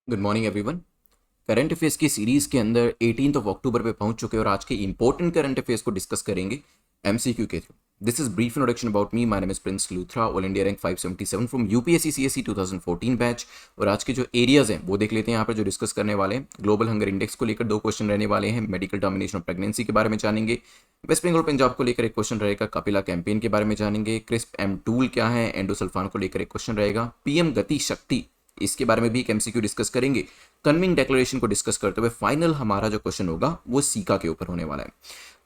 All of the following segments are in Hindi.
Good morning everyone. Current affairs की सीरीज़ के अंदर 18 अक्टूबर पे पहुंच चुके हैं और आज के इंपॉर्टेंट करंट अफेयर्स को डिस्कस करेंगे एमसीक्यू के through. This is brief introduction about me. My name is Prince Luthra, all India rank 577 from UPSC CSC 2014 batch. और आज के जो एरियाज हैं वो देख लेते हैं यहाँ पर जो डिस्कस करने वाले हैं। ग्लोबल हंगर इंडेक्स को लेकर 2 क्वेश्चन रहने वाले हैं, मेडिकल टर्मिनेशन ऑफ प्रेगनेंसी के बारे में जानेंगे, वेस्ट बंगाल पंजाब को लेकर एक क्वेश्चन रहेगा, कपिला कैंपेन के बारे में जानेंगे, क्रिस्प एम टूल क्या है, एंडोसल्फान को लेकर एक क्वेश्चन रहेगा, पीएम गति शक्ति इसके बारे में भी एक एमसीक्यू डिस्कस करेंगे। कन्विंग डेक्लेरेशन को डिस्कस करते हुए फाइनल हमारा जो क्वेश्चन होगा वो सीका के ऊपर होने वाला है।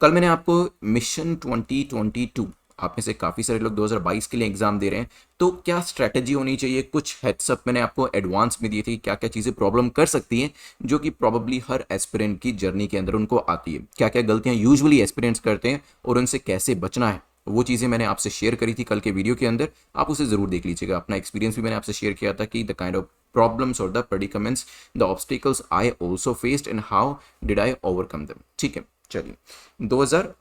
कल मैंने आपको मिशन 2022, आप में से काफ़ी सारे लोग 2022 के लिए एग्जाम दे रहे हैं, तो क्या स्ट्रैटेजी होनी चाहिए, कुछ हेड्सअप मैंने आपको एडवांस में दी थी, क्या क्या चीज़ें प्रॉब्लम कर सकती हैं जो कि प्रॉब्ली हर एस्पिरेंट की जर्नी के अंदर उनको आती है, क्या क्या गलतियां यूजुअली एस्पिरेंट्स करते हैं और उनसे कैसे बचना है। वो चीज़ें मैंने आपसे शेयर करी थी कल के वीडियो के अंदर, आप उसे ज़रूर देख लीजिएगा। अपना एक्सपीरियंस भी मैंने आपसे शेयर किया था कि the kind of problems or the predicaments, the obstacles I also faced and how did I overcome them। ठीक है, चलिए 2000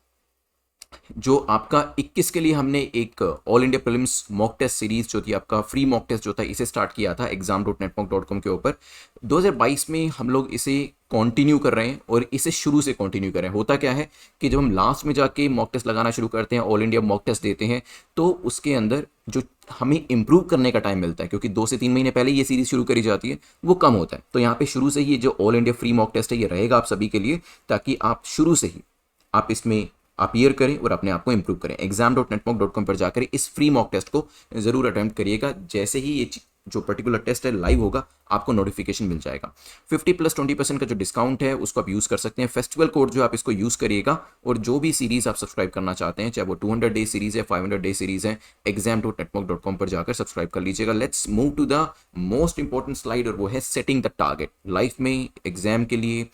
जो आपका 21 के लिए हमने एक all India prelims mock test series जो थी, आपका फ्री मॉक टेस्ट जो था, इसे स्टार्ट किया था exam.netmock.com के ऊपर। 2022 में हम लोग इसे कंटिन्यू कर रहे हैं और इसे शुरू से कंटिन्यू कर रहे हैं। होता क्या है कि जब हम लास्ट में जाके मॉक टेस्ट लगाना शुरू करते हैं, ऑल इंडिया मॉक टेस्ट देते हैं, तो उसके अंदर जो हमें इंप्रूव करने का टाइम मिलता है, क्योंकि 2 से 3 महीने पहले ये सीरीज शुरू करी जाती है, वो कम होता है। तो यहाँ पे शुरू से ही ये जो all India free mock test है ये रहेगा आप सभी के लिए, ताकि आप शुरू से ही आप इसमें अपीयर करें और अपने आप को इंप्रूव करें। exam.netmock.com पर जाकर इस फ्री मॉक टेस्ट को जरूर अटेम्प्ट करिएगा। जैसे ही ये जो पर्टिकुलर टेस्ट है लाइव होगा, आपको नोटिफिकेशन मिल जाएगा। 50+20% का जो डिस्काउंट है उसको आप यूज़ कर सकते हैं। फेस्टिवल कोड जो आप इसको यूज़ करिएगा, और जो भी सीरीज़ आप सब्सक्राइब करना चाहते हैं, चाहे वो 200 डे सीरीज़ है, 500 डे सीरीज़ है, exam.netmock.com पर जाकर सब्सक्राइब कर लीजिएगा। Let's move to the most important slide, और वो है सेटिंग द टारगेट। लाइफ में एग्जाम के लिए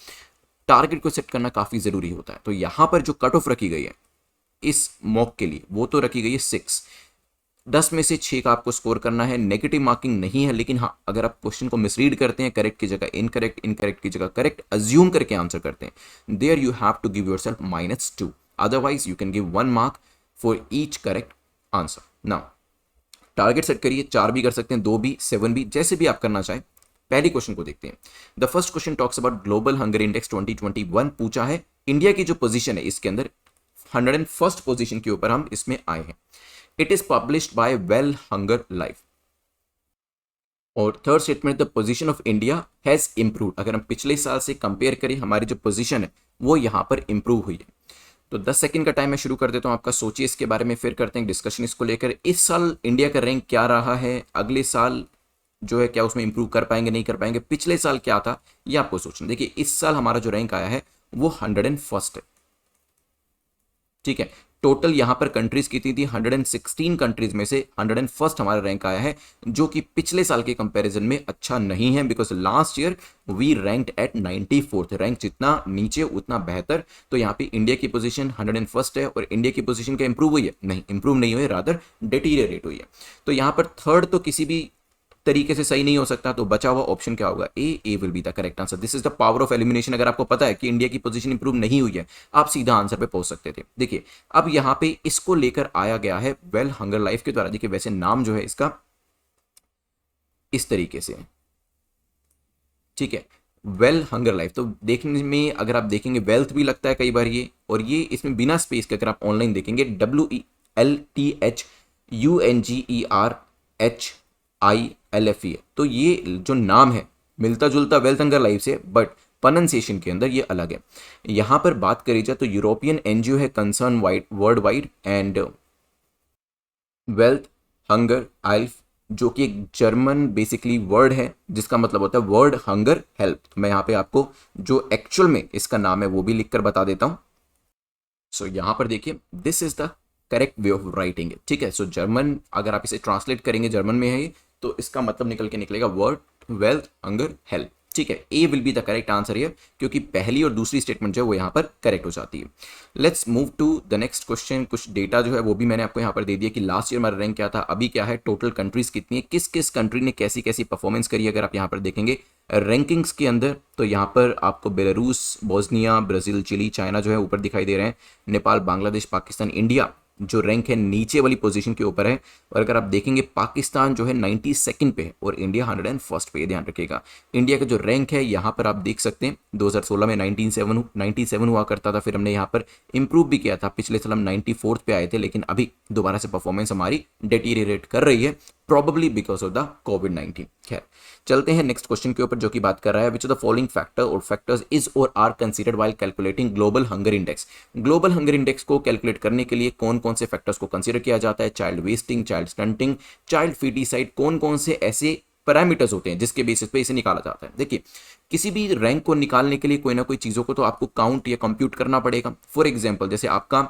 टारगेट को सेट करना काफ़ी ज़रूरी होता है। तो यहाँ पर जो कट ऑफ रखी गई है इस मॉक के लिए, वो तो रखी गई है 6, 10 में से 6 का आपको स्कोर करना है। नेगेटिव मार्किंग नहीं है, लेकिन हाँ, अगर आप क्वेश्चन को मिसरीड करते हैं, करेक्ट की जगह इनकरेक्ट, इनकरेक्ट की जगह करेक्ट अज्यूम करके आंसर करते हैं, there you have to give yourself -2। Otherwise you can give 1 mark for each correct answer. Now target set करिए, 4 भी कर सकते हैं, 2 भी, 7 भी, जैसे भी आप करना चाहें। पहले क्वेश्चन को देखते हैं। The first question talks about global hunger index 2021। पूछा है इंडिया की जो पोजीशन है इसके अंदर 101st पोजीशन के ऊपर हम इसमें आए हैं। It is published by Welthungerhilfe. और third statement, the position of India has improved. अगर हम पिछले साल से कंपेयर करें, हमारी जो पोजीशन है वो यहां पर इंप्रूव हुई है। तो 10 सेकंड का टाइम मैं शुरू कर देता हूं आपका, सोचिए इसके बारे में, फिर करते हैं डिस्कशन इसको लेकर। इस साल इंडिया का रैंक क्या रहा है, अगले साल जो है क्या उसमें इंप्रूव कर पाएंगे नहीं कर पाएंगे, पिछले साल क्या था ये आपको सोचना। देखिए इस साल हमारा जो रैंक आया है वो 101st है। ठीक है, टोटल यहां पर कंट्रीज कितनी थी, 116 कंट्रीज में से 101st हमारा रैंक आया है, जो कि पिछले साल के कंपैरिजन में अच्छा नहीं है, because last year we ranked at 94th। Rank जितना नीचे उतना बेहतर। तो यहाँ पे इंडिया की पोजीशन 101st है, और इंडिया की पोजीशन क्या इंप्रूव हुई है? नहीं, इंप्रूव नहीं हुई है, रादर डेटीरियरेट हुई है। तो यहाँ पर थर्ड तो किसी भी तरीके से सही नहीं हो सकता, तो बचा हुआ ऑप्शन क्या होगा? A will be the correct answer. This is the power of elimination. अगर आपको पता है कि इंडिया की पोजीशन इंप्रूव नहीं हुई है, आप सीधा आंसर पे पहुंच सकते थे। देखिए अब यहां पे इसको लेकर आया गया है वेल हंगर लाइफ के द्वारा। देखिए वैसे नाम जो है इसका इस तरीके से है, ठीक है, वेल हंगर लाइफ। तो देखने में अगर आप देखेंगे वेल्थ भी लगता है कई बार ये, और ये इसमें बिना स्पेस के अगर आप ऑनलाइन देखेंगे WELTHUNGERHILFE। तो ये जो नाम है मिलता जुलता वेल्थ हंगर लाइफ से, बट प्रोनाउंसिएशन के अंदर ये अलग है। यहां पर बात करी जाए तो यूरोपियन एनजीओ है concern wide world wide and Welthungerhilfe, जो कि एक जर्मन बेसिकली वर्ड है जिसका मतलब होता है वर्ल्ड हंगर हेल्प। मैं यहाँ पे आपको जो एक्चुअल में इसका नाम है वो भी लिखकर बता देता हूँ। सो यहाँ पर देखिए this is the correct way of writing it. ठीक है, सो जर्मन अगर आप इसे ट्रांसलेट करेंगे, जर्मन में है ये, तो इसका मतलब निकल के निकलेगा वर्ल्ड वेल्थ हंगर हेल्प। ठीक है, A will be the correct answer here, क्योंकि पहली और दूसरी स्टेटमेंट जो है वो यहाँ पर करेक्ट हो जाती है। Let's move to the next question. कुछ डेटा जो है वो भी मैंने आपको यहाँ पर दे दिया कि लास्ट ईयर हमारा रैंक क्या था, अभी क्या है, टोटल कंट्रीज कितनी है, किस किस कंट्री ने कैसी कैसी परफॉर्मेंस करी। अगर आप यहाँ पर देखेंगे रैंकिंग्स के अंदर, तो यहाँ पर आपको Belarus, Bosnia, Brazil, Chile, China जो है ऊपर दिखाई दे रहे हैं, नेपाल, बांग्लादेश, पाकिस्तान, इंडिया जो रैंक है नीचे वाली पोजीशन के ऊपर है। और अगर आप देखेंगे पाकिस्तान जो है 92nd पे है और इंडिया 101st पे है, ध्यान रखिएगा। इंडिया का जो रैंक है यहाँ पर आप देख सकते हैं 2016 में 97 हुआ करता था, फिर हमने यहाँ पर इंप्रूव भी किया था। पिछले साल हम 94th पे आए थे, लेकिन अभी दोबारा से परफॉर्मेंस हमारी डेटीरिएट कर रही है, प्रॉबली बिकॉज ऑफ द कोविड-19। खैर चलते हैं नेक्स्ट क्वेश्चन के ऊपर, जो कि बात कर रहा है which of the following factor और फैक्टर्स इज और are considered while calculating global hunger index. Global hunger index को कैलकुलेट करने के लिए कौन कौन से फैक्टर्स को कंसीडर किया जाता है? Child wasting, child stunting, child foeticide, कौन कौन से ऐसे पैरामीटर्स होते हैं जिसके बेसिस पे इसे निकाला जाता है। देखिए, किसी भी रैंक को निकालने के लिए कोई ना कोई चीजों को तो आपको काउंट या कंप्यूट करना पड़ेगा। फॉर एग्जाम्पल, जैसे आपका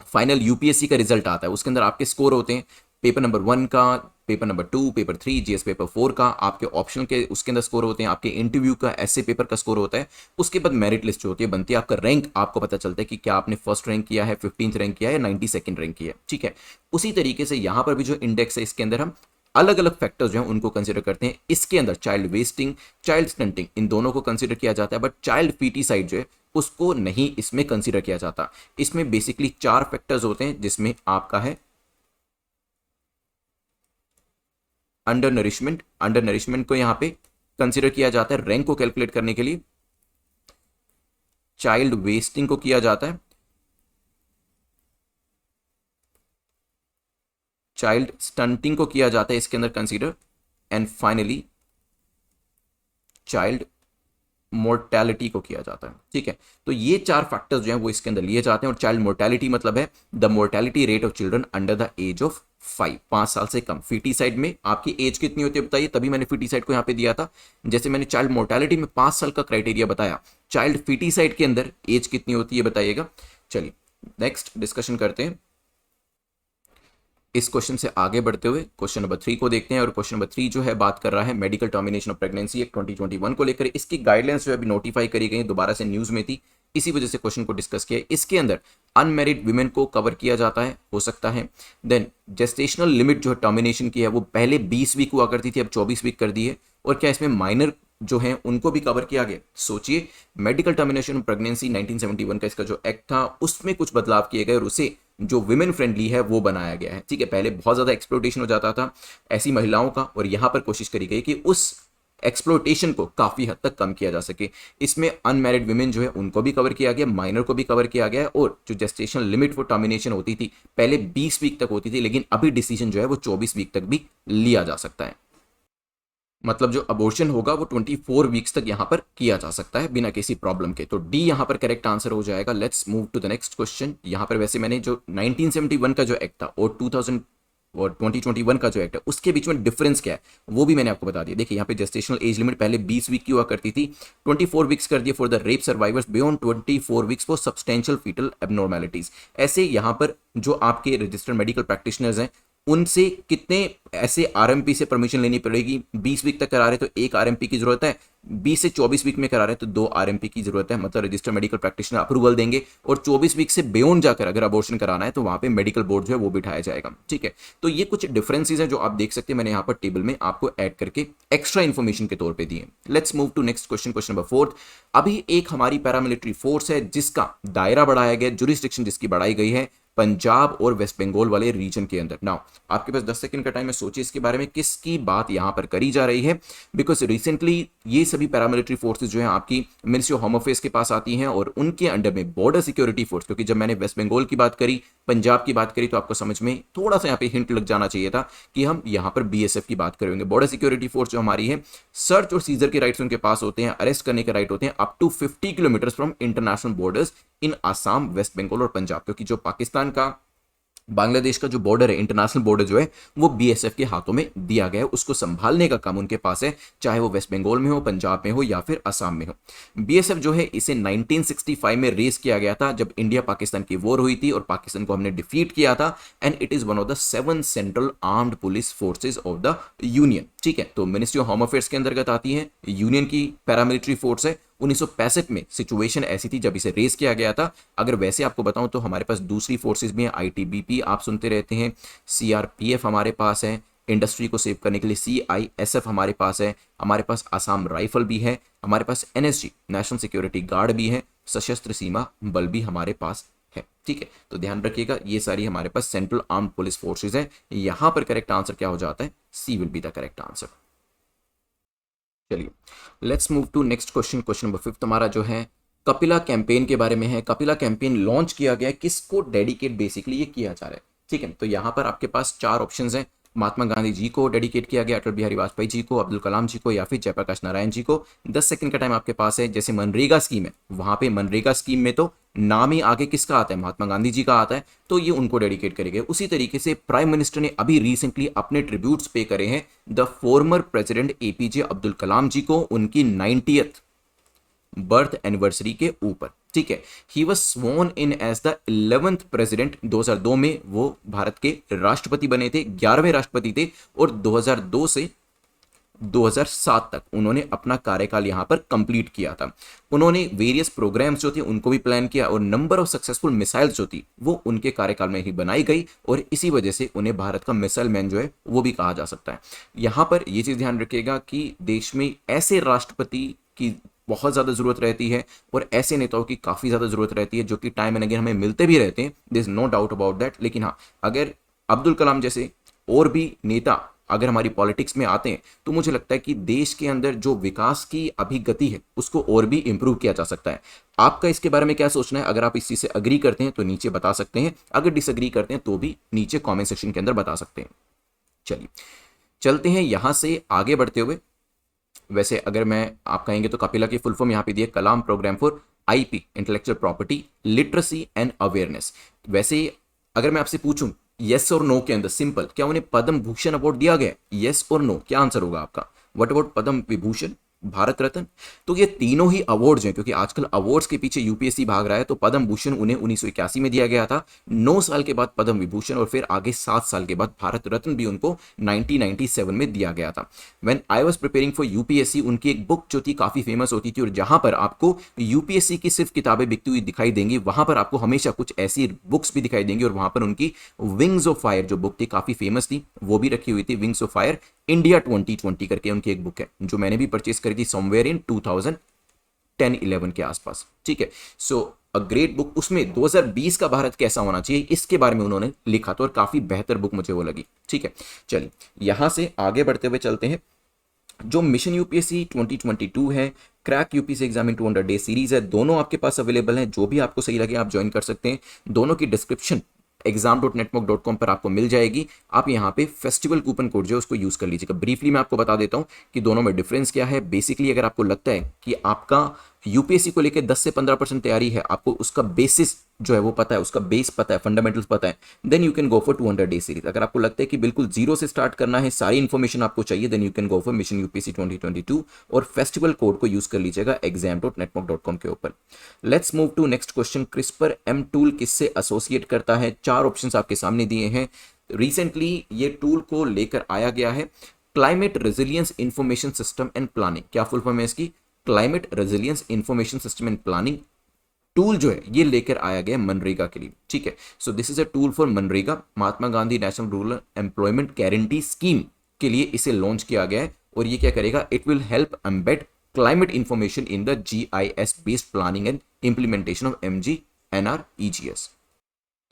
फाइनल यूपीएससी का रिजल्ट आता है, उसके अंदर आपके स्कोर होते हैं पेपर नंबर 1 का, paper number 2, paper 3, GS paper 4 का, आपके ऑप्शनल के उसके अंदर स्कोर होते हैं, आपके इंटरव्यू का ऐसे पेपर का स्कोर होता है। उसके बाद मेरिट लिस्ट जो होती है बनती है, आपका रैंक आपको पता चलता है कि क्या आपने फर्स्ट रैंक किया है, 15th रैंक किया है या 92nd रैंक किया है। ठीक है, उसी तरीके से यहाँ पर भी जो इंडेक्स है इसके अंदर हम अलग अलग फैक्टर्स जो हैं उनको कंसीडर करते हैं। इसके अंदर चाइल्ड वेस्टिंग, चाइल्ड स्टंटिंग, इन दोनों को कंसीडर किया जाता है, बट चाइल्ड फीटिसाइड जो है उसको नहीं इसमें कंसीडर किया जाता। इसमें बेसिकली 4 फैक्टर्स होते हैं, जिसमें आपका है अंडर नरिशमेंट। अंडर नरिशमेंट को यहां पे कंसीडर किया जाता है रैंक को कैलकुलेट करने के लिए। चाइल्ड वेस्टिंग को किया जाता है, चाइल्ड स्टंटिंग को किया जाता है इसके अंदर consider, and finally child mortality को किया जाता है। ठीक है, तो ये 4 फैक्टर्स जो हैं वो इसके अंदर लिए जाते हैं। और चाइल्ड मोर्टेलिटी मतलब है the mortality rate of children under the age of 5 साल से कम। फीटिसाइड में आपकी एज कितनी होती है बताइए, तभी मैंने फीटिसाइड को यहाँ पे दिया था। जैसे मैंने चाइल्ड मोर्टेलिटी में 5 साल का क्राइटेरिया बताया, चाइल्ड फीटिसाइड के अंदर एज कितनी होती है बताइएगा। चलिए नेक्स्ट डिस्कशन करते हैं। इस क्वेश्चन से आगे बढ़ते हुए क्वेश्चन नंबर 3 को देखते हैं। और क्वेश्चन नंबर 3 जो है बात कर रहा है medical termination of pregnancy act 2021 को लेकर। इसकी गाइडलाइंस जो है अभी नोटिफाई करी गई, दोबारा से न्यूज में थी, इसी वजह से क्वेश्चन को डिस्कस किया। इसके अंदर अनमेरिड विमेन को कवर किया जाता है, हो सकता है। देन जेस्टेशनल लिमिट जो है टर्मिनेशन की है वो पहले 20 वीक हुआ करती थी, अब 24 वीक कर दी है। और क्या इसमें माइनर जो हैं उनको भी कवर किया गया? सोचिए, मेडिकल टर्मिनेशन ऑफ प्रेगनेंसी 1971 का इसका जो एक्ट था उसमें कुछ बदलाव किए गए और उसे जो विमेन फ्रेंडली है वो बनाया गया है। ठीक है, पहले बहुत ज्यादा एक्सप्लोटेशन हो जाता था ऐसी महिलाओं का, और यहां पर कोशिश करी गई कि उस एक्सप्लोटेशन को काफी हद तक कम किया जा सके। इसमें अनमैरिड विमेन जो है उनको भी कवर किया गया, माइनर को भी कवर किया गया, और जो जेस्टेशनल लिमिट फॉर टर्मिनेशन होती थी पहले 20 वीक तक होती थी, लेकिन अभी डिसीजन जो है वो 24 वीक तक भी लिया जा सकता है। मतलब जो अबॉर्शन होगा वो 24 वीक्स तक यहां पर किया जा सकता है बिना किसी प्रॉब्लम के। तो डी यहां पर करेक्ट आंसर हो जाएगा। Let's move to the next question. यहां पर वैसे मैंने जो 1971 का जो एक्ट था और 2000 और 2021 का जो एक्ट है उसके बीच में डिफरेंस क्या है वो भी मैंने आपको बता दिया। देखिए यहाँ पे जेस्टेशनल एज लिमिट पहले 20 वीक की हुआ करती थी, 24 वीक्स कर दिए for the rape survivors beyond 24 weeks for substantial foetal abnormalities. ऐसे यहाँ पर जो आपके रजिस्टर्ड मेडिकल प्रैक्टिशनर्स हैं उनसे कितने ऐसे आरएमपी से परमिशन लेनी पड़ेगी? 20 वीक तक करा रहे तो 1 आरएमपी की जरूरत है, 20 से 24 वीक में करा रहे तो 2 आरएमपी की जरूरत है। मतलब रजिस्टर्ड मेडिकल प्रैक्टिशनर अप्रूवल देंगे, और 24 वीक से बियॉन्ड जाकर अगर अबॉर्शन कराना है तो वहां पे मेडिकल बोर्ड जो है वो बिठाया जाएगा। ठीक है, तो ये कुछ डिफरेंसेस हैं जो आप देख सकते हैं, मैंने यहाँ पर टेबल में आपको ऐड करके एक्स्ट्रा इन्फॉर्मेशन के तौर पर दिए। Let's move to next question, question number 4। अभी एक हमारी पैरामिलिट्री फोर्स है जिसका दायरा बढ़ाया गया, जुरिस्डिक्शन जिसकी बढ़ाई गई है पंजाब और वेस्ट बंगाल वाले रीजन के अंदर। नाउ आपके पास 10 सेकंड का टाइम है, सोचिए इसके बारे में किसकी बात यहां पर करी जा रही है। बिकॉज रिसेंटली ये सभी पैरामिलिट्री फोर्सेस जो है आपकी मिनिस्ट्री ऑफ होम अफेयर्स के पास आती हैं और उनके अंडर में बॉर्डर सिक्योरिटी फोर्स, क्योंकि जब मैंने वेस्ट बंगाल की बात करी, पंजाब की बात करी, तो आपको समझ में थोड़ा सा यहाँ पे हिंट लग जाना चाहिए था कि हम यहाँ पर बीएसएफ की बात करेंगे। बॉर्डर सिक्योरिटी फोर्स जो हमारी है, सर्च और सीजर के राइट्स उनके पास होते हैं, अरेस्ट करने के राइट होते हैं up to 50 kilometre from international borders in Assam, West Bengal और पंजाब। क्योंकि जो पाकिस्तान का बांग्लादेश का जो बॉर्डर है, इंटरनेशनल बॉर्डर जो है वो बीएसएफ के हाथों में दिया गया है, उसको संभालने का काम उनके पास है, चाहे वो वेस्ट बंगाल में हो, पंजाब में हो या फिर असम में हो। बीएसएफ जो है इसे 1965 में रेस किया गया था जब इंडिया पाकिस्तान की वॉर हुई थी और पाकिस्तान को हमने डिफीट किया था, and it is one of the 7 central armed police forces of the union. ठीक है, तो मिनिस्ट्री ऑफ होम अफेयर्स के अंतर्गत आती है, यूनियन की पैरामिलिट्री फोर्स है। 1965 में सिचुएशन ऐसी थी जब इसे रेस किया गया था। अगर वैसे आपको बताऊं तो हमारे पास दूसरी फोर्सेस भी हैं, आईटीबीपी आप सुनते रहते हैं, सीआरपीएफ हमारे पास है, इंडस्ट्री को सेव करने के लिए सीआईएसएफ हमारे पास है, हमारे पास आसाम राइफल भी है, हमारे पास एनएसजी नेशनल सिक्योरिटी गार्ड भी है, सशस्त्र सीमा बल भी हमारे पास है। ठीक है, तो ध्यान रखिएगा ये सारी हमारे पास सेंट्रल आर्म्ड पुलिस फोर्सेज है। यहां पर करेक्ट आंसर क्या हो जाता है, C will be the correct answer. चलिए let's move to next question. Question number 5 हमारा जो है कपिला कैंपेन के बारे में है। कपिला कैंपेन लॉन्च किया गया, किसको डेडिकेट बेसिकली ये किया जा रहा है। ठीक है, तो यहाँ पर आपके पास 4 ऑप्शंस हैं। महात्मा गांधी जी को डेडिकेट किया गया, अटल बिहारी वाजपेयी जी को, अब्दुल कलाम जी को, या फिर जयप्रकाश नारायण जी को। 10 सेकंड का टाइम आपके पास है। जैसे मनरेगा स्कीम है, वहां पे मनरेगा स्कीम में तो नाम ही आगे किसका आता है, महात्मा गांधी जी का आता है, तो ये उनको डेडिकेट करेंगे। उसी तरीके से प्राइम मिनिस्टर ने अभी रिसेंटली अपने ट्रिब्यूट्स पे करे हैं the former president APJ Abdul Kalam ji को, उनकी 90th बर्थ एनिवर्सरी के ऊपर। ठीक है, he was sworn in as the 11th president. 2002 में वो भारत के राष्ट्रपति बने थे, 11वें राष्ट्रपति थे, और 2002 से 2007 तक उन्होंने अपना कार्यकाल यहां पर कंप्लीट किया था। उन्होंने वेरियस प्रोग्राम्स जो थे उनको भी प्लान किया, और नंबर ऑफ सक्सेसफुल मिसाइल्स जो थी वो उनके कार्यकाल में ही बनाई गई, और इसी वजह से उन्हें भारत का मिसाइल मैन जो है वो भी कहा जा सकता है। यहां पर यह चीज ध्यान रखिएगा कि देश में ऐसे राष्ट्रपति की बहुत ज़्यादा ज़रूरत रहती है, और ऐसे नेताओं की काफ़ी ज़्यादा ज़रूरत रहती है जो कि टाइम एंड अगेन हमें मिलते भी रहते हैं, there is no doubt about that. लेकिन हाँ, अगर अब्दुल कलाम जैसे और भी नेता अगर हमारी पॉलिटिक्स में आते हैं तो मुझे लगता है कि देश के अंदर जो विकास की अभी गति है उसको और भी इंप्रूव किया जा सकता है। आपका इसके बारे में क्या सोचना है? अगर आप इस चीज़ से अग्री करते हैं तो नीचे बता सकते हैं, अगर डिसअग्री करते हैं तो भी नीचे कॉमेंट सेक्शन के अंदर बता सकते हैं। चलिए चलते हैं यहां से आगे बढ़ते हुए। वैसे अगर मैं आप कहेंगे तो कपिला की फुल फॉर्म यहाँ पे दी है, Kalam program for IP intellectual property literacy and awareness. वैसे अगर मैं आपसे पूछूं यस और नो के अंदर सिंपल, क्या उन्हें पद्म भूषण अवार्ड दिया गया? यस और नो, क्या आंसर होगा आपका? What about Padma Vibhushan, Bharat Ratna? तो ये तीनों ही अवार्ड्स हैं, क्योंकि आजकल अवार्ड्स के पीछे यूपीएससी भाग रहा है। तो पद्म भूषण उन्हें 1981 में दिया गया था, 9 साल के बाद पद्म विभूषण, और फिर आगे 7 साल के बाद भारत रत्न भी उनको 1997 में दिया गया था। When I was preparing for UPSC, उनकी एक बुक जो थी काफी फेमस होती थी, और जहां पर आपको यूपीएससी की सिर्फ किताबें बिकती हुई दिखाई देंगी, वहां पर आपको हमेशा कुछ ऐसी बुक्स भी दिखाई देंगी, और वहां पर उनकी विंग्स ऑफ फायर जो बुक थी काफी फेमस थी, वो भी रखी हुई थी। विंग्स ऑफ फायर इंडिया 2020 करके उनकी एक बुक है, जो मैंने भी परचेस करी थी समवेयर इन 2010-11 के आसपास। ठीक है, सो अ ग्रेट बुक। उसमें 2020 का भारत कैसा होना चाहिए इसके बारे में उन्होंने लिखा था, और काफी बेहतर बुक मुझे वो लगी। ठीक है, चलिए यहां से आगे बढ़ते हुए चलते हैं। जो मिशन यूपीएससी 2022 है, crack UPSC exam in 200 day series है, दोनों आपके पास अवेलेबल हैं। जो भी आपको सही लगे आप ज्वाइन कर सकते हैं। दोनों की डिस्क्रिप्शन exam.netmoc.com पर आपको मिल जाएगी। आप यहाँ पे फेस्टिवल कूपन कोड जो है उसको यूज कर लीजिएगा। ब्रीफली मैं आपको बता देता हूँ कि दोनों में डिफरेंस क्या है। बेसिकली अगर आपको लगता है कि आपका यूपीएससी को लेकर 10 से 15% तैयारी है, आपको उसका बेसिस जो है वो पता है, उसका बेस पता है, फंडामेंटल्स पता है, then you can go for 200 day series. अगर आपको लगता है कि बिल्कुल जीरो से स्टार्ट करना है, सारी इन्फॉर्मेशन आपको चाहिए, then you can go for mission UPSC 2022, और फेस्टिवल कोड को यूज कर लीजिएगा exam.netmoc.com के ऊपर। Let's move to next question. CRISPR M tool किससे एसोसिएट करता है? 4 ऑप्शंस आपके सामने दिए हैं। रिसेंटली ये टूल को लेकर आया गया है climate resilience information system and planning. क्या फुल फॉर्म है इसकी? Climate resilience information system and planning tool जो है ये लेकर आया गया मनरेगा के लिए। ठीक है, so this is a tool for MNREGA, Mahatma Gandhi national rural employment guarantee scheme के लिए इसे लॉन्च किया गया है। और ये क्या करेगा? It will help embed climate information in the GIS based planning and implementation of MGNREGS।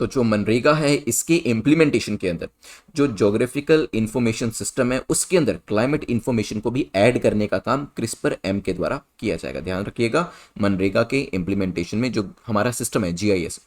तो जो मनरेगा है इसके इंप्लीमेंटेशन के अंदर जो ज्योग्राफिकल इंफॉर्मेशन सिस्टम है उसके अंदर क्लाइमेट इंफॉर्मेशन को भी ऐड करने का काम क्रिस्पर एम के द्वारा किया जाएगा। ध्यान रखिएगा, मनरेगा के इंप्लीमेंटेशन में जो हमारा सिस्टम है GIS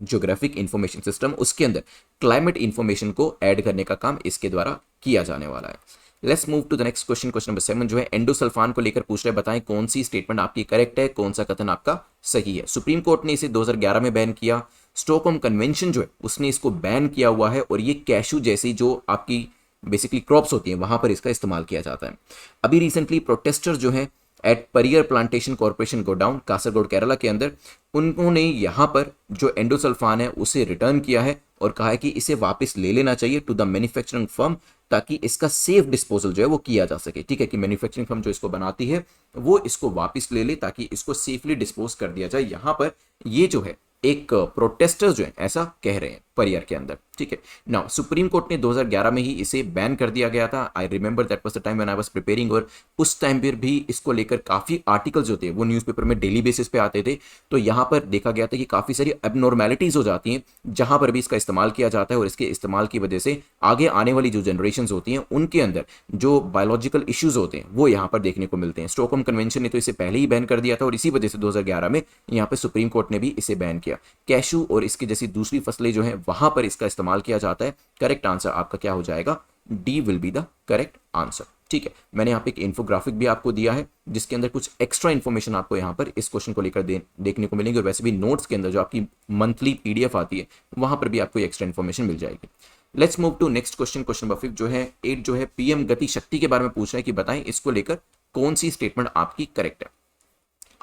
ज्योग्राफिक इंफॉर्मेशन सिस्टम, उसके अंदर क्लाइमेट इंफॉर्मेशन को ऐड करने का काम इसके द्वारा किया जाने वाला है। Let's move to the next question. Question number 7 जो है एंडोसल्फान को लेकर पूछ रहे, बताएं कौन सी स्टेटमेंट आपकी करेक्ट है, कौन सा कथन आपका सही है। सुप्रीम कोर्ट ने इसे 2011 में बैन किया। स्टॉकहोम कन्वेंशन जो है उसने इसको बैन किया हुआ है, और ये कैशू जैसी जो आपकी बेसिकली क्रॉप्स होती हैं वहां पर इसका इस्तेमाल किया जाता है। अभी रिसेंटली प्रोटेस्टर्स जो हैं at Periyar plantation corporation godown Kasaragod Kerala के अंदर, उन्होंने यहाँ पर जो एंडोसल्फान है उसे रिटर्न किया है, और कहा है कि इसे वापस ले लेना चाहिए टू द मैन्युफैक्चरिंग फर्म, ताकि इसका सेफ डिस्पोजल जो है वो किया जा सके। ठीक है, कि मैन्युफैक्चरिंग फर्म जो इसको बनाती है वो इसको वापस ले ले, ताकि इसको सेफली डिस्पोज कर दिया जाए। यहाँ पर ये जो है एक प्रोटेस्टर्स जो है ऐसा कह रहे हैं परियर के अंदर। ठीक ठीक है। नाउ सुप्रीम कोर्ट ने 2011 में ही इसे बैन कर दिया गया था। I remember that was the time when I was preparing, और उस टाइम पर भी इसको लेकर काफी आर्टिकल्स होते हैं वो न्यूज़पेपर में डेली बेसिस पे आते थे। तो यहाँ पर देखा गया था कि काफी सारी एबनॉर्मेलिटीज हो जाती हैं जहां पर भी इसका इस्तेमाल किया जाता है, और इसके इस्तेमाल की वजह से आगे आने वाली जो जनरेशन होती हैं उनके अंदर जो बायोलॉजिकल इश्यूज होते हैं वो यहाँ पर देखने को मिलते हैं। स्टॉकहोम कन्वेंशन ने तो इसे पहले ही बैन कर दिया था, और इसी वजह से 2011 में यहाँ पे सुप्रीम कोर्ट ने भी इसे बैन किया। कैशू और इसकी जैसी दूसरी फसलें जो है वहां पर इसका इस्तेमाल किया जाता है। करेक्ट आंसर आपका क्या हो जाएगा? D will be the correct answer. ठीक है, मैंने यहाँ पे एक इन्फोग्राफिक भी आपको दिया है जिसके अंदर कुछ एक्स्ट्रा इन्फॉर्मेशन आपको यहाँ पर इस क्वेश्चन को लेकर देखने को मिलेंगे, और वैसे भी नोट्स के अंदर जो आपकी मंथली पीडीएफ आती है वहां पर भी आपको एक्स्ट्रा इन्फॉर्मेशन मिल जाएगी। Let's move to next question. Question number 5 जो है 8 जो है पीएम गति शक्ति के बारे में पूछ रहा है कि बताएं इसको लेकर कौन सी स्टेटमेंट आपकी करेक्ट है।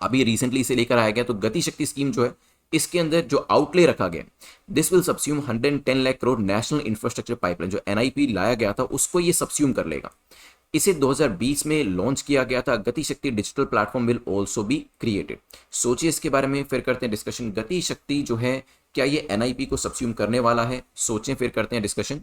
अभी रिसेंटली इसे लेकर आया गया, तो गति शक्ति स्कीम जो है इसके अंदर जो आउटले रखा गया, this will सबस्यूम 110 lakh crore national infrastructure pipeline, जो एनआईपी लाया गया था उसको ये सबस्यूम कर लेगा। इसे 2020 में लॉन्च किया गया था। गति शक्ति digital platform will also be created. सोचिए इसके बारे में, फिर करते हैं डिस्कशन। गति शक्ति जो है क्या ये एनआईपी को सबस्यूम करने वाला है? सोचें फिर करते हैं डिस्कशन।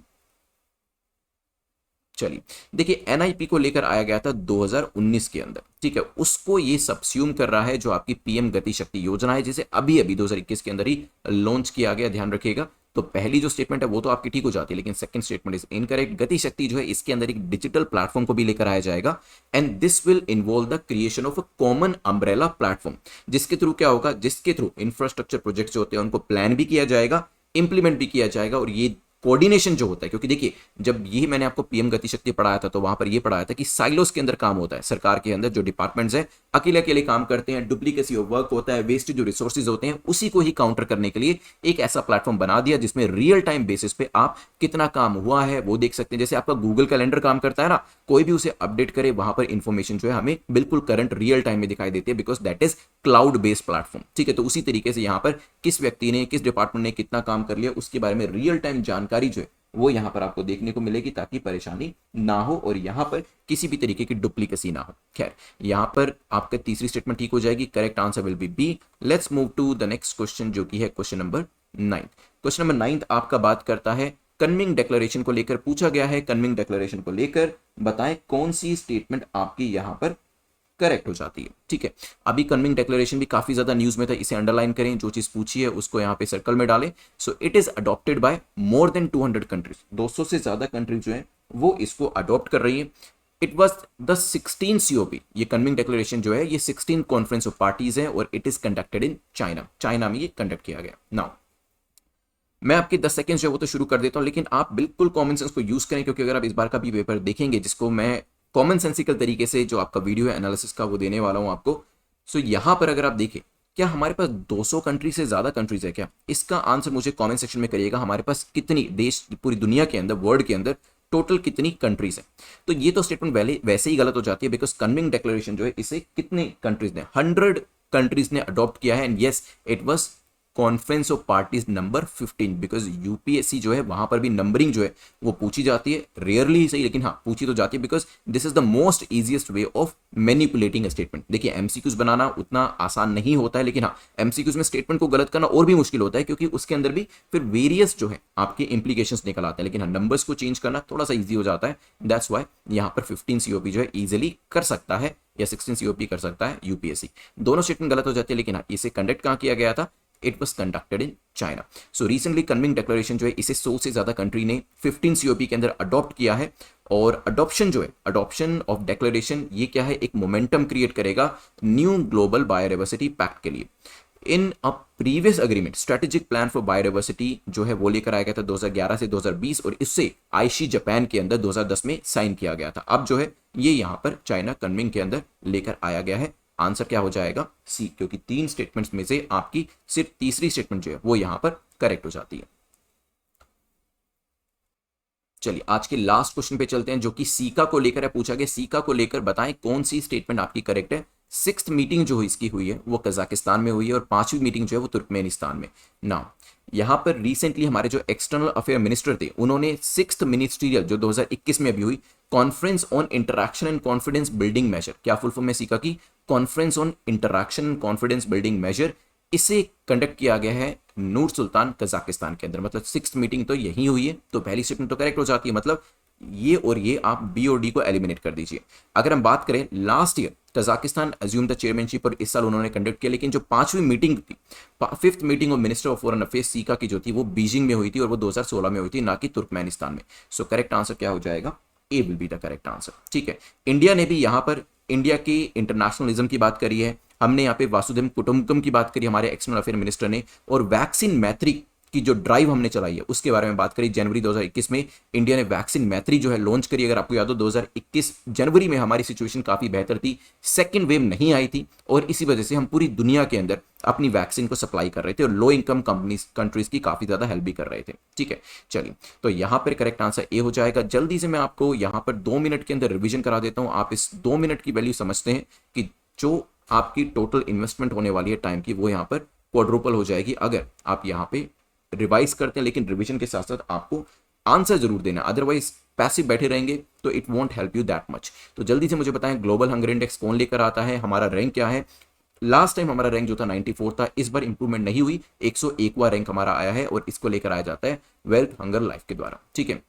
चलिए देखिए, एनआईपी को लेकर आया गया था 2019 के अंदर, ठीक है, उसको ये सबस्यूम कर रहा है जो आपकी पीएम गति शक्ति योजना है, जिसे अभी अभी 2021 के अंदर ही लॉन्च किया गया। ध्यान रखिएगा। तो पहली जो स्टेटमेंट है वो तो आपकी ठीक हो जाती है, लेकिन सेकंड स्टेटमेंट इज इनकरेक्ट। गति शक्ति जो है इसके अंदर एक डिजिटल प्लेटफॉर्म को भी लेकर आया जाएगा, and this will involve the creation of a common umbrella platform, जिसके थ्रू क्या होगा, जिसके थ्रू इंफ्रास्ट्रक्चर प्रोजेक्ट्स जो होते हैं उनको प्लान भी किया जाएगा, इंप्लीमेंट भी किया जाएगा, और ये कोऑर्डिनेशन जो होता है, क्योंकि देखिए जब ये मैंने आपको पीएम गति शक्ति पढ़ाया था तो वहां पर ये पढ़ाया था कि साइलोस के अंदर काम होता है। सरकार के अंदर जो डिपार्टमेंट्स हैं अकेले अकेले काम करते हैं, डुप्लीकेसी ऑफ वर्क होता है, वेस्टेज जो रिसोर्सेज होते हैं उसी को ही काउंटर करने के लिए एक ऐसा प्लेटफॉर्म बना दिया जिसमें रियल टाइम बेसिस पे आप कितना काम हुआ है वो देख सकते हैं। जैसे आपका गूगल कैलेंडर काम करता है ना, कोई भी उसे अपडेट करे वहां पर इंफॉर्मेशन जो है हमें बिल्कुल करंट रियल टाइम में दिखाई देती है, because that is cloud based platform. ठीक है, तो उसी तरीके से यहाँ पर किस व्यक्ति ने किस डिपार्टमेंट ने कितना काम कर लिया उसके बारे में रियल टाइम जानकारी जो है वो यहां पर आपको देखने को मिलेगी, ताकि परेशानी ना हो और यहां पर किसी भी तरीके की डुप्लीकेसी ना हो। खैर, यहां पर आपका तीसरी स्टेटमेंट ठीक हो जाएगी। Correct answer will be B. Let's move to the next question जो कि है क्वेश्चन नंबर 9। क्वेश्चन नंबर 9 आपका बात करता है कन्मिंग डिक्लेरेशन को लेकर पूछा गया है। कन्मिंग डिक्लेरेशन को लेकर बताएं कौन सी स्टेटमेंट आपकी यहां पर करेक्ट हो जाती है। ठीक है, अभी कन्मिंग डिक्लेरेशन भी काफी ज्यादा न्यूज में था, इसे अंडरलाइन करें, जो चीज पूछी है उसको यहां पे सर्कल में डालें। So it is adopted by more than 200 countries. 200 से ज्यादा कंट्रीज जो है वो इसको अडॉप्ट कर रही है। इट वॉज द 16 COP, ये कन्मिंग डिक्लेरेशन जो है ये 16 कॉन्फ्रेंस ऑफ पार्टीज है, और it is conducted in China. China में ये कंडक्ट किया गया। नाउ मैं आपके 10 सेकंड जो है वो तो शुरू कर देता हूं, लेकिन आप बिल्कुल कॉमन सेंस को यूज करें, क्योंकि अगर आप इस बार का भी पेपर देखेंगे जिसको मैं कॉमन सेंसिकल तरीके से जो आपका वीडियो है एनालिसिस का वो देने वाला हूं आपको। सो यहां पर अगर आप देखें, क्या हमारे पास 200 कंट्री से ज्यादा कंट्रीज है क्या? इसका आंसर मुझे कमेंट सेक्शन में करिएगा। हमारे पास कितनी देश पूरी दुनिया के अंदर, वर्ल्ड के अंदर टोटल कितनी कंट्रीज है? तो ये तो स्टेटमेंट वैसे ही गलत हो जाती है, बिकॉज कन्मिंग डिक्लेरेशन जो है इसे कितने कंट्रीज ने, 100 कंट्रीज ने अडॉप्ट किया है, and yes it was conference of parties number 15, because UPSC जो है वहां पर भी नंबरिंग जो है वो पूछी जाती है, रेयरली ही सही लेकिन हाँ पूछी तो जाती है, because this is the most easiest way of manipulating statement. देखिए एमसीक्यूज बनाना उतना आसान नहीं होता है, लेकिन हाँ एमसीक्यूज में स्टेटमेंट को गलत करना और भी मुश्किल होता है, क्योंकि उसके अंदर भी फिर वेरियस जो है आपके इंप्लीकेशंस निकल आते हैं, लेकिन हाँ नंबर्स को चेंज करना थोड़ा सा ईजी हो जाता है। दैट्स वाई यहाँ पर 15 COP जो है इजिली कर सकता है, या 16 COP कर सकता है यूपीएससी। दोनों स्टेटमेंट गलत हो जाते हैं, लेकिन हाँ इसे कंडक्ट कहाँ किया गया था? It was conducted in China. So recently Kunming declaration जो है इसे 100 से ज्यादा कंट्री ने 15 COP के अंदर अडॉप्ट किया है, और अडॉप्शन जो है, अडॉप्शन ऑफ डिक्लेरेशन ये क्या है, एक मोमेंटम क्रिएट करेगा न्यू ग्लोबल बायोडाइवर्सिटी पैक्ट के लिए। In a previous agreement strategic plan for biodiversity जो है वो लेकर आया गया था 2011 से 2020, और इससे आईशी जापान के अंदर 2010 में साइन किया गया था। अब जो है ये यहां पर चाइना कन्मिंग के अंदर लेकर आया गया है। आंसर क्या हो जाएगा? सी, क्योंकि 3 स्टेटमेंट्स में से आपकी सिर्फ तीसरी स्टेटमेंट जो है वो यहां पर करेक्ट हो जाती है। चलिए आज के लास्ट क्वेश्चन पे चलते हैं, जो कि सीका को लेकर है, पूछा गया सीका को लेकर बताएं कौन सी स्टेटमेंट आपकी करेक्ट है। 6th मीटिंग जो इसकी हुई है वो कजाकिस्तान में हुई है, और 5वीं मीटिंग जो है वो तुर्कमेनिस्तान में। नाउ यहां पर रिसेंटली हमारे जो एक्सटर्नल अफेयर मिनिस्टर थे उन्होंने 6th मिनिस्ट्रियल जो 2021 में अभी हुई conference on interaction and confidence building measure, क्या फुल फॉर्म में सीखा कि conference on interaction and confidence building measure, इसे कंडक्ट किया गया है नूर सुल्तान कजाकिस्तान के अंदर, मतलब 6th मीटिंग तो यही हुई है, तो पहली स्टेटमेंट तो करेक्ट हो जाती है, मतलब ये और ये आप बी और डी को एलिमिनेट कर दीजिए। अगर हम बात करें last year Kazakhstan assume the chairmanship और इस साल उन्होंने कंडक्ट किया, लेकिन जो 5वीं मीटिंग थी, 5th meeting of minister of foreign affairs caeca की जो थी वो बीजिंग में हुई थी और वो 2016 में हुई थी, ना कि तुर्कमेनिस्तान में। सो करेक्ट आंसर क्या हो जाएगा, A will be the correct answer. ठीक है, इंडिया ने भी यहां पर इंडिया की इंटरनेशनलिज्म की बात करी है, हमने यहाँ पे वासुदेव कुटुंबकम की बात करी हमारे एक्सटर्नल अफेयर मिनिस्टर ने, और वैक्सीन मैत्री की जो ड्राइव हमने चलाई है उसके बारे में बात करी। जनवरी 2021 में इंडिया ने वैक्सीन मैत्री जो है लॉन्च करी। अगर आपको याद हो 2021 जनवरी में हमारी सिचुएशन काफी बेहतर थी, सेकेंड वेव नहीं आई थी और इसी वजह से हम पूरी दुनिया के अंदर अपनी वैक्सीन को सप्लाई कर रहे थे और लो इनकम कंट्रीज की काफी ज्यादा हेल्प भी कर रहे थे। ठीक है, चलिए तो यहां पर करेक्ट आंसर ए हो जाएगा। जल्दी से मैं आपको यहां पर 2 मिनट के अंदर रिविजन करा देता हूं। आप इस 2 मिनट की वैल्यू समझते हैं कि जो आपकी टोटल इन्वेस्टमेंट होने वाली है टाइम की वो यहां पर क्वाड्रुपल हो जाएगी अगर आप यहां पे रिवाइज करते हैं, लेकिन रिवीजन के साथ साथ आपको आंसर जरूर देना, अदरवाइज पैसिव बैठे रहेंगे तो it won't help you that much. तो जल्दी से मुझे बताएं ग्लोबल हंगर इंडेक्स कौन लेकर आता है, हमारा रैंक क्या है। लास्ट टाइम हमारा रैंक जो था 94 था, इस बार इंप्रूवमेंट नहीं हुई, 101वां रैंक हमारा आया है और इसको लेकर आया जाता है वेल्थ हंगर लाइफ के द्वारा। ठीक है,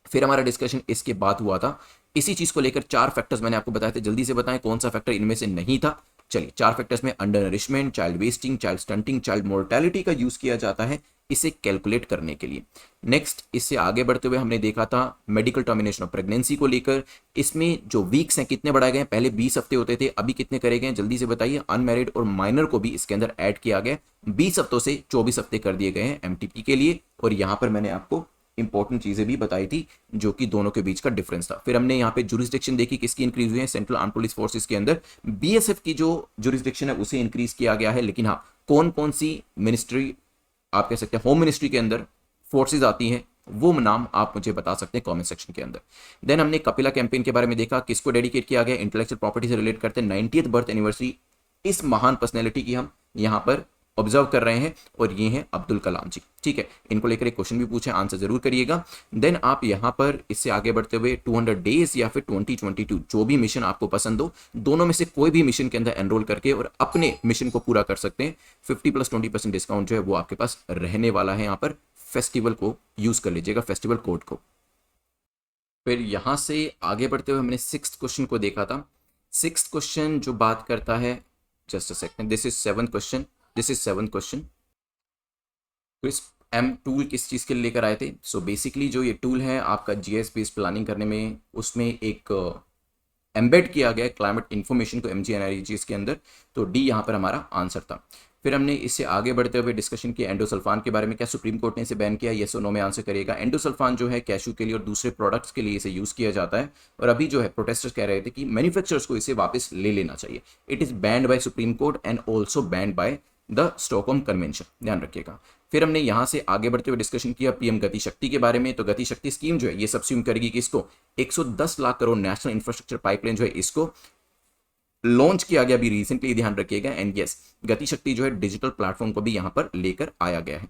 फिर हमारा डिस्कशन इसके बाद हुआ था इसी चीज को लेकर, 4 फैक्टर्स मैंने आपको बताए थे, जल्दी से बताएं कौन सा फैक्टर इनमें से नहीं था। चलिए 4 फैक्टर्स में under nourishment, child wasting, child stunting, child mortality का यूज किया जाता है इसे कैलकुलेट करने के लिए। नेक्स्ट इससे आगे बढ़ते हुए हमने देखा था मेडिकल टर्मिनेशन ऑफ प्रेगनेंसी को लेकर, इसमें जो वीक्स हैं कितने बढ़ाए गए हैं, पहले 20 हफ्ते होते थे, अभी कितने करे गए जल्दी से बताइए। अनमैरिड और माइनर को भी इसके अंदर ऐड किया गया, 20 हफ्तों से 24 हफ्ते कर दिए गए हैं एमटीपी के लिए। और यहां पर मैंने आपको इंपॉर्टेंट चीजें भी बताई थी जो कि दोनों के बीच का डिफरेंस था। फिर हमने यहाँ पे जुरिस्डिक्शन देखी किसकी इंक्रीज हुई है, सेंट्रल आर्म पुलिस फोर्सेस के अंदर बीएसएफ की जो जुरिस्डिक्शन है उसे इंक्रीज किया गया है। लेकिन हाँ, कौन कौन सी मिनिस्ट्री आप कह सकते हैं होम मिनिस्ट्री के अंदर फोर्सेज आती हैं वो नाम आप मुझे बता सकते हैं कमेंट सेक्शन के अंदर। देन हमने कपिला कैंपेन के बारे में देखा, किसको डेडिकेट किया गया, इंटेलेक्चुअल प्रॉपर्टी से रिलेट करते हैं 90th बर्थ एनिवर्सरी इस महान पर्सनैलिटी की हम यहाँ पर ऑब्जर्व कर रहे हैं और ये हैं अब्दुल कलाम जी। ठीक है, इनको लेकर एक क्वेश्चन भी पूछे, आंसर जरूर करिएगा। देन आप यहां पर इससे आगे बढ़ते हुए 200 डेज या फिर 2022 जो भी मिशन आपको पसंद हो, दोनों में से कोई भी मिशन के अंदर एनरोल करके और अपने मिशन को पूरा कर सकते हैं। 50+20% डिस्काउंट जो है वो आपके पास रहने वाला है। यहां पर फेस्टिवल को यूज कर लीजिएगा, फेस्टिवल कोड को। फिर यहां से आगे बढ़ते हुए हमने 6th क्वेश्चन को देखा था। 6th क्वेश्चन जो बात करता है, just a second, this is 7th question, this is 7th question. तो इस एम टूल किस चीज़ के लिए लेकर आए थे, सो बेसिकली जो ये टूल है आपका जीएस बेस्ड प्लानिंग करने में, उसमें एक एम्बेड किया गया क्लाइमेट इन्फॉर्मेशन को एमजीएनआरईजीएस के अंदर। तो डी यहाँ पर हमारा आंसर था। फिर हमने इससे आगे बढ़ते हुए डिस्कशन किया एंडोसल्फान के बारे में, क्या सुप्रीम कोर्ट ने इसे बैन किया, येस और नो में आंसर करिएगा। एंडोसल्फान जो है कैशू के लिए और दूसरे प्रोडक्ट्स के लिए इसे यूज किया जाता है और अभी जो है प्रोटेस्टर्स कह रहे थे कि मैन्युफैक्चरर्स को इसे वापस ले लेना चाहिए। It is banned by Supreme Court and also banned by the Stockholm convention, ध्यान रखिएगा। फिर हमने यहां से आगे बढ़ते हुए डिस्कशन किया पीएम गति शक्ति के बारे में। तो गति शक्ति स्कीम जो है ये सब्स्यूम करेगी किसको, 110 lakh crore national infrastructure pipeline जो है इसको लॉन्च किया गया अभी रिसेंटली, ध्यान रखिएगा। एंड यस, गति शक्ति जो है डिजिटल प्लेटफॉर्म को भी यहां पर लेकर आया गया है।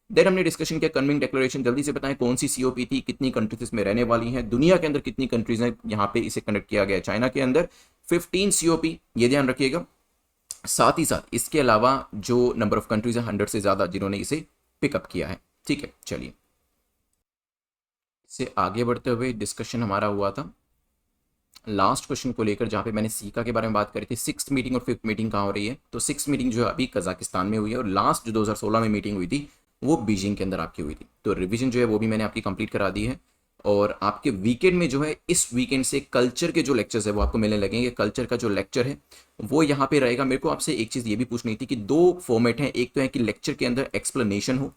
देन हमने डिस्कशन किया कन्विंग डिक्लेरेशन, जल्दी से बताएं कौन सी सीओपी थी, कितनी कंट्रीज इसमें रहने वाली हैं, दुनिया के अंदर कितनी कंट्रीज हैं यहाँ पे इसे कंडक्ट किया गया है। चाइना के अंदर 15 सीओपी, ये ध्यान रखिएगा। साथ ही साथ इसके अलावा जो नंबर ऑफ कंट्रीज है 100 से ज्यादा जिन्होंने इसे पिकअप किया है। ठीक है, चलिए इससे आगे बढ़ते हुए डिस्कशन हमारा हुआ था लास्ट क्वेश्चन को लेकर, जहां पे मैंने सीका के बारे में बात करी थी। 6th मीटिंग और 5th मीटिंग कहाँ हो रही है, तो 6th मीटिंग जो है अभी कजाकिस्तान में हुई है और लास्ट जो 2016 में मीटिंग हुई थी वो बीजिंग के अंदर आपकी हुई थी। तो रिवीजन जो है वो भी मैंने आपकी कंप्लीट करा दी है। और आपके वीकेंड में जो है इस वीकेंड से कल्चर के जो लेक्चर्स है वो आपको मिलने लगेंगे। कल्चर का जो लेक्चर है वो यहाँ पे रहेगा। मेरे को आपसे एक चीज़ ये भी पूछनी थी कि 2 फॉर्मेट हैं, एक तो है कि लेक्चर के अंदर एक्सप्लेनेशन हो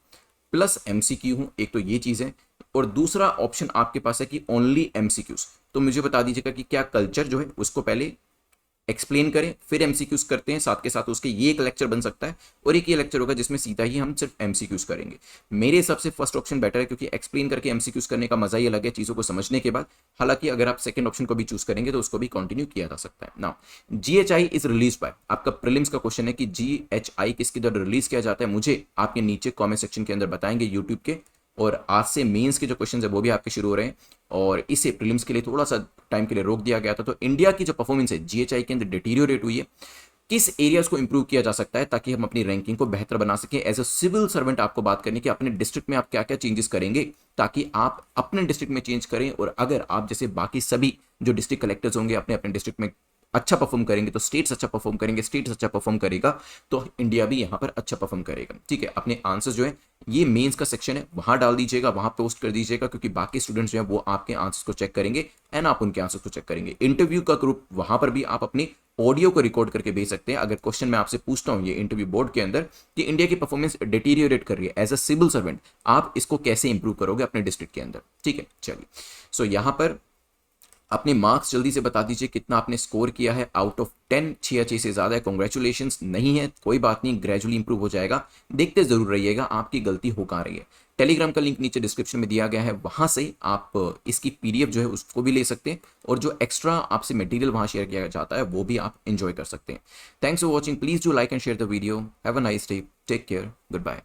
प्लस एमसीक्यू हो, एक तो ये चीज़ है, और दूसरा ऑप्शन आपके पास है कि ओनली एमसीक्यूज। तो मुझे बता दीजिएगा कि क्या कल्चर जो है उसको पहले एक्सप्लेन करें फिर एमसीक्यूज करते हैं, साथ के साथ उसके ये एक लेक्चर बन सकता है और एक ये लेक्चर होगा जिसमें सीधा ही हम सिर्फ एमसीक्यूज करेंगे। मेरे हिसाब से फर्स्ट ऑप्शन बेटर है क्योंकि एक्सप्लेन करके एमसीक्यूज करने का मजा ही अलग है चीज़ों को समझने के बाद। हालांकि अगर आप सेकंड ऑप्शन को भी चूज करेंगे तो उसको भी कंटिन्यू किया जा सकता है। Now GHI is release by, आपका प्रीलिम्स का क्वेश्चन है कि जीएचआई किसके द्वारा रिलीज किया जाता है, मुझे आपके नीचे कॉमेंट सेक्शन के अंदर बताएंगे यूट्यूब के। और आज से मेंस के जो क्वेश्चन है वो भी आपके शुरू हो रहे हैं और इसे प्रीलिम्स के लिए थोड़ा सा टाइम के लिए रोक दिया गया था। तो इंडिया की जो परफॉर्मेंस है जीएचआई के अंदर डिटीरियोरेट हुई है। किस एरियाज को इंप्रूव किया जा सकता है ताकि हम अपनी रैंकिंग को बेहतर बना सकें। एज अ सिविल सर्वेंट आपको बात करनी कि अपने डिस्ट्रिक्ट में आप क्या क्या चेंजेस करेंगे ताकि आप अपने डिस्ट्रिक्ट में चेंज करें, और अगर आप जैसे बाकी सभी जो डिस्ट्रिक्ट कलेक्टर्स होंगे अपने अपने डिस्ट्रिक्ट में अच्छा परफॉर्म करेंगे तो स्टेट्स अच्छा परफॉर्म करेंगे, स्टेट्स अच्छा परफॉर्म करेगा तो इंडिया भी यहाँ पर अच्छा परफॉर्म करेगा। ठीक है, अपने आंसर्स जो है ये मेंस का सेक्शन है वहां डाल दीजिएगा, वहां पोस्ट कर दीजिएगा, क्योंकि बाकी स्टूडेंट्स जो है वो आपके आंसर्स को चेक करेंगे एंड आप उनके आंसर्स को चेक करेंगे। इंटरव्यू का ग्रुप वहां पर भी आप अपने ऑडियो को रिकॉर्ड करके भेज सकते हैं। अगर क्वेश्चन मैं आपसे पूछता हूं ये इंटरव्यू बोर्ड के अंदर कि इंडिया की परफॉर्मेंस डिटीरियोरेट कर रही है एज अ सिविल सर्वेंट, आप इसको कैसे इंप्रूव करोगे अपने डिस्ट्रिक्ट के अंदर। ठीक है, चलिए सो यहां पर अपने मार्क्स जल्दी से बता दीजिए कितना आपने स्कोर किया है आउट ऑफ 10। 6 या 6 से ज़्यादा है, कॉन्ग्रेचुलेशंस, नहीं है कोई बात नहीं, ग्रेजुअली इंप्रूव हो जाएगा। देखते जरूर रहिएगा आपकी गलती हो कहाँ रही है। टेलीग्राम का लिंक नीचे डिस्क्रिप्शन में दिया गया है, वहाँ से आप इसकी पीडीएफ जो है उसको भी ले सकते हैं, और जो एक्स्ट्रा आपसे मटेरियल वहाँ शेयर किया जाता है वो भी आप एंजॉय कर सकते हैं। Thanks for watching, please do like and share the video. Have a nice day, take care, good bye.